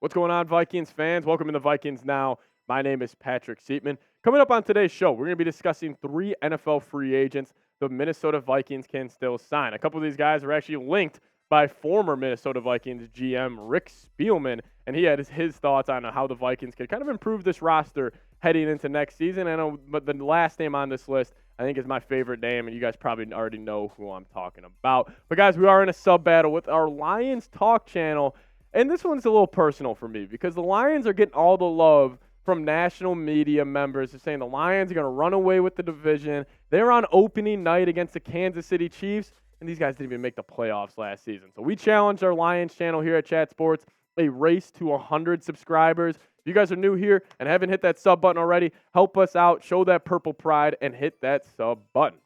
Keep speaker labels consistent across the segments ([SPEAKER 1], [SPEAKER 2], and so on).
[SPEAKER 1] What's going on, Vikings fans? Welcome to the Vikings Now. My name is Patrick Siepman. Coming up on today's show, we're going to be discussing 3 NFL free agents the Minnesota Vikings can still sign. A couple of these guys are actually linked by former Minnesota Vikings GM Rick Spielman, and he had his thoughts on how the Vikings could kind of improve this roster heading into next season. But the last name on this list, I think, is my favorite name, and you guys probably already know who I'm talking about. But guys, we are in a sub battle with our Lions Talk channel. And this one's a little personal for me because the Lions are getting all the love from national media members. They're saying the Lions are going to run away with the division. They're on opening night against the Kansas City Chiefs, and these guys didn't even make the playoffs last season. So we challenged our Lions channel here at Chat Sports a race to 100 subscribers. If you guys are new here and haven't hit that sub button already, help us out, show that purple pride, and hit that sub button.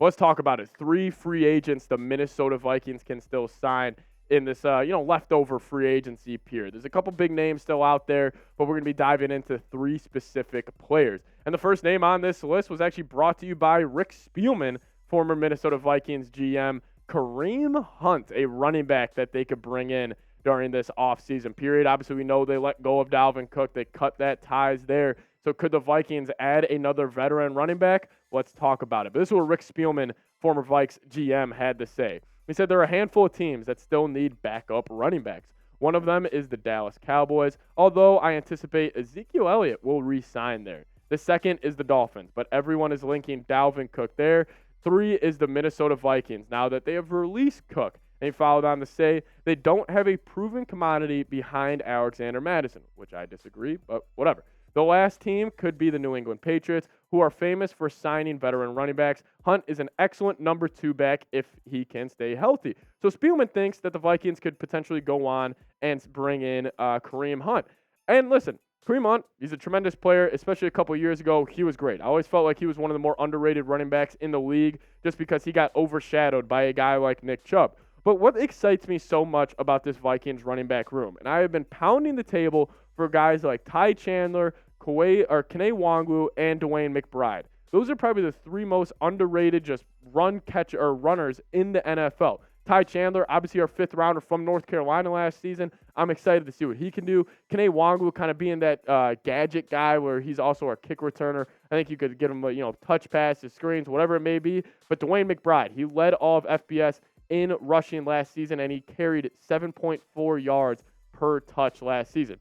[SPEAKER 1] Let's talk about it. 3 free agents the Minnesota Vikings can still sign in this, leftover free agency period. There's a couple big names still out there, but we're going to be diving into 3 specific players. And the first name on this list was actually brought to you by Rick Spielman, former Minnesota Vikings GM, Kareem Hunt, a running back that they could bring in during this offseason period. Obviously, we know they let go of Dalvin Cook. They cut that ties there. So could the Vikings add another veteran running back? Let's talk about it. But this is what Rick Spielman, former Vikes GM, had to say. He said there are a handful of teams that still need backup running backs. One of them is the Dallas Cowboys, although I anticipate Ezekiel Elliott will re-sign there. The second is the Dolphins, but everyone is linking Dalvin Cook there. 3 is the Minnesota Vikings, now that they have released Cook. And he followed on to say they don't have a proven commodity behind Alexander Mattison, which I disagree, but whatever. The last team could be the New England Patriots, who are famous for signing veteran running backs. Hunt is an excellent number 2 back if he can stay healthy. So Spielman thinks that the Vikings could potentially go on and bring in Kareem Hunt. And listen, Kareem Hunt, he's a tremendous player, especially a couple years ago. He was great. I always felt like he was one of the more underrated running backs in the league just because he got overshadowed by a guy like Nick Chubb. But what excites me so much about this Vikings running back room, and I have been pounding the table for guys like Ty Chandler, Kene Nwangwu, and Dwayne McBride. Those are probably the 3 most underrated just runners in the NFL. Ty Chandler, obviously our 5th rounder from North Carolina last season. I'm excited to see what he can do. Kene Nwangwu kind of being that gadget guy where he's also our kick returner. I think you could get him, touch passes, screens, whatever it may be. But Dwayne McBride, he led all of FBS in rushing last season, and he carried 7.4 yards per touch last season.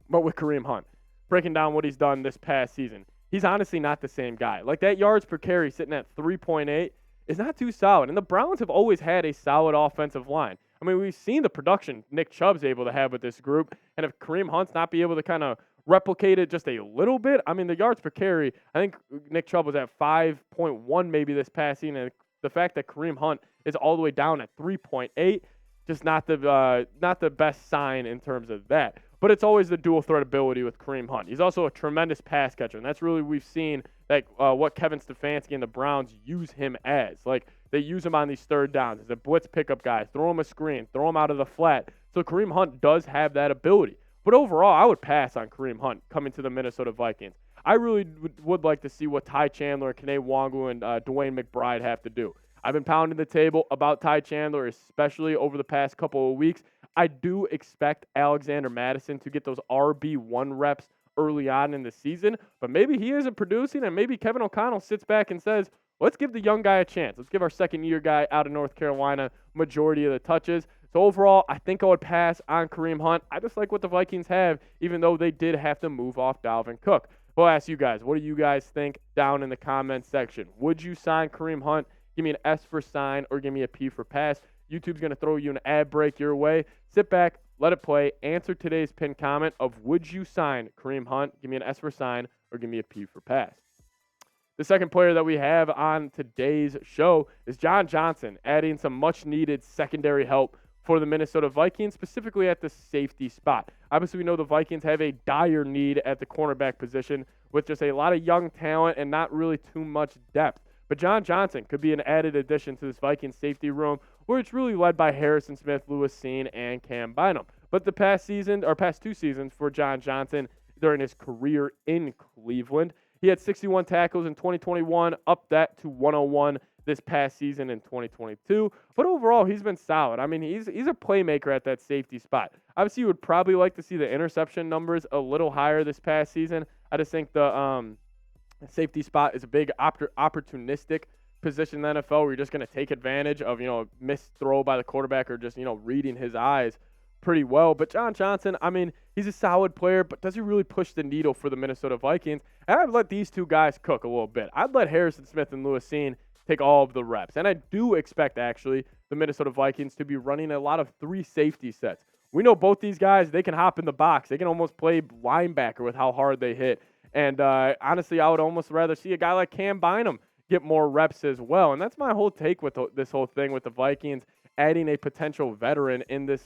[SPEAKER 1] But with Kareem Hunt, breaking down what he's done this past season, he's honestly not the same guy. Like that yards per carry sitting at 3.8 is not too solid. And the Browns have always had a solid offensive line. I mean, we've seen the production Nick Chubb's able to have with this group. And if Kareem Hunt's not be able to kind of replicate it just a little bit, I mean, the yards per carry, I think Nick Chubb was at 5.1 maybe this past season. And the fact that Kareem Hunt is all the way down at 3.8, just not the best sign in terms of that. But it's always the dual threat ability with Kareem Hunt. He's also a tremendous pass catcher, and that's really we've seen that what Kevin Stefanski and the Browns use him as. Like they use him on these third downs as a blitz pickup guy, throw him a screen, throw him out of the flat. So Kareem Hunt does have that ability. But overall, I would pass on Kareem Hunt coming to the Minnesota Vikings. I really would like to see what Ty Chandler, Kene Nwangwu, and Dwayne McBride have to do. I've been pounding the table about Ty Chandler, especially over the past couple of weeks. I do expect Alexander Mattison to get those RB1 reps early on in the season, but maybe he isn't producing, and maybe Kevin O'Connell sits back and says, let's give the young guy a chance. Let's give our second-year guy out of North Carolina majority of the touches. So overall, I think I would pass on Kareem Hunt. I just like what the Vikings have, even though they did have to move off Dalvin Cook. We'll ask you guys, what do you guys think down in the comments section? Would you sign Kareem Hunt? Give me an S for sign or give me a P for pass. YouTube's going to throw you an ad break your way. Sit back, let it play. Answer today's pinned comment of would you sign Kareem Hunt? Give me an S for sign or give me a P for pass. The second player that we have on today's show is John Johnson, adding some much-needed secondary help for the Minnesota Vikings, specifically at the safety spot. Obviously, we know the Vikings have a dire need at the cornerback position with just a lot of young talent and not really too much depth. But John Johnson could be an added addition to this Vikings safety room, where it's really led by Harrison Smith, Lewis Seen, and Cam Bynum. But the past 2 seasons for John Johnson during his career in Cleveland, he had 61 tackles in 2021, up that to 101 this past season in 2022. But overall, he's been solid. I mean, he's a playmaker at that safety spot. Obviously, you would probably like to see the interception numbers a little higher this past season. I just think the safety spot is a big opportunistic position in the NFL where you're just going to take advantage of, a missed throw by the quarterback or just, reading his eyes pretty well. But John Johnson, I mean, he's a solid player, but does he really push the needle for the Minnesota Vikings? And I'd let these two guys cook a little bit. I'd let Harrison Smith and Lewis Cine take all of the reps. And I do expect, actually, the Minnesota Vikings to be running a lot of 3 safety sets. We know both these guys, they can hop in the box. They can almost play linebacker with how hard they hit. And honestly, I would almost rather see a guy like Cam Bynum get more reps as well. And that's my whole take with this whole thing with the Vikings adding a potential veteran in this,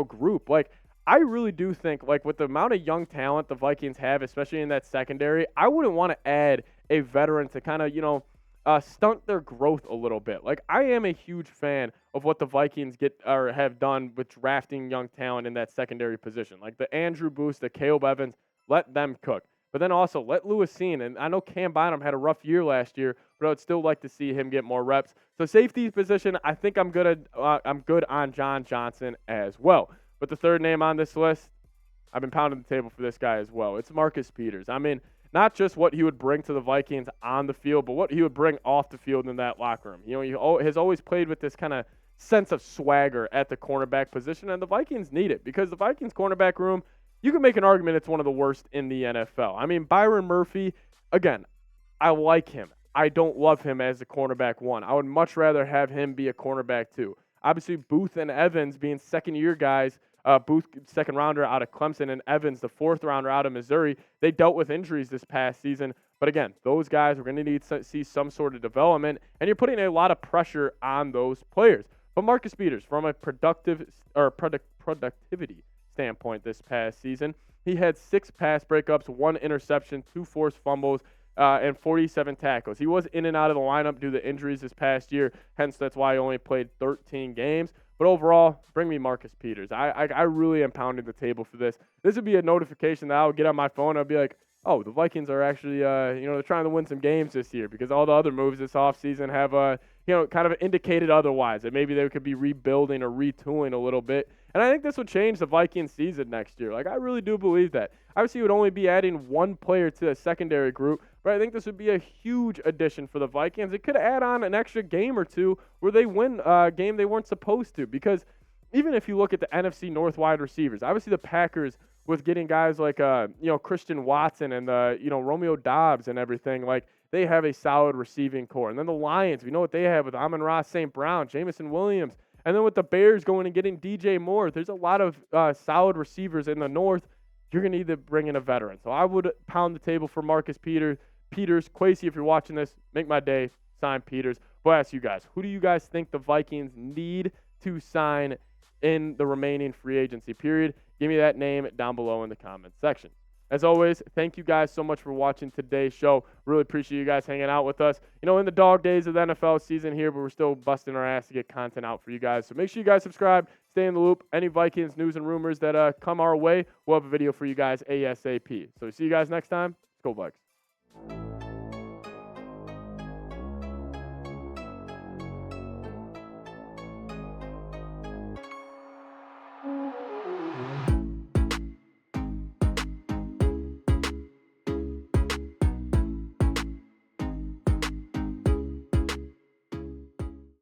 [SPEAKER 1] group. Like, I really do think, like, with the amount of young talent the Vikings have, especially in that secondary, I wouldn't want to add a veteran to kind of, stunt their growth a little bit. Like, I am a huge fan of what the Vikings have done with drafting young talent in that secondary position. Like the Andrew Booth, the Caleb Evans, let them cook. But then also let Lewis Cine, and I know Cam Bynum had a rough year last year, but I would still like to see him get more reps. So safety position, I think I'm good on John Johnson as well. But the third name on this list, I've been pounding the table for this guy as well. It's Marcus Peters. I mean, not just what he would bring to the Vikings on the field, but what he would bring off the field in that locker room. He has always played with this kind of sense of swagger at the cornerback position, and the Vikings need it because the Vikings cornerback room, you can make an argument it's one of the worst in the NFL. I mean, Byron Murphy, again, I like him. I don't love him as a cornerback 1. I would much rather have him be a cornerback 2. Obviously, Booth and Evans being second-year guys, Booth, second rounder out of Clemson, and Evans, the fourth rounder out of Missouri. They dealt with injuries this past season. But again, those guys are going to need to see some sort of development, and you're putting a lot of pressure on those players. But Marcus Peters, from a productivity standpoint this past season, he had 6 pass breakups, 1 interception, 2 forced fumbles, and 47 tackles. He was in and out of the lineup due to injuries this past year, hence that's why he only played 13 games. But overall, bring me Marcus Peters. I really am pounding the table for this. This would be a notification that I would get on my phone. I'd be like, oh, the Vikings are actually, they're trying to win some games this year because all the other moves this offseason have, kind of indicated otherwise, that maybe they could be rebuilding or retooling a little bit. And I think this would change the Vikings season next year. Like, I really do believe that. Obviously, it would only be adding 1 player to the secondary group, but I think this would be a huge addition for the Vikings. It could add on an extra game or two where they win a game they weren't supposed to, because even if you look at the NFC North wide receivers, obviously the Packers with getting guys like Christian Watson and Romeo Doubs and everything, like, they have a solid receiving core. And then the Lions, we know what they have with Amon-Ra St. Brown, Jamison Williams. And then with the Bears going and getting DJ Moore, there's a lot of solid receivers in the North. You're going to need to bring in a veteran. So I would pound the table for Marcus Peters. Kwesi, if you're watching this, make my day. Sign Peters. But I'll ask you guys, who do you guys think the Vikings need to sign in the remaining free agency period? Give me that name down below in the comments section. As always, thank you guys so much for watching today's show. Really appreciate you guys hanging out with us. In the dog days of the NFL season here, but we're still busting our ass to get content out for you guys. So make sure you guys subscribe, stay in the loop. Any Vikings news and rumors that come our way, we'll have a video for you guys ASAP. So see you guys next time. Let's go Vikes.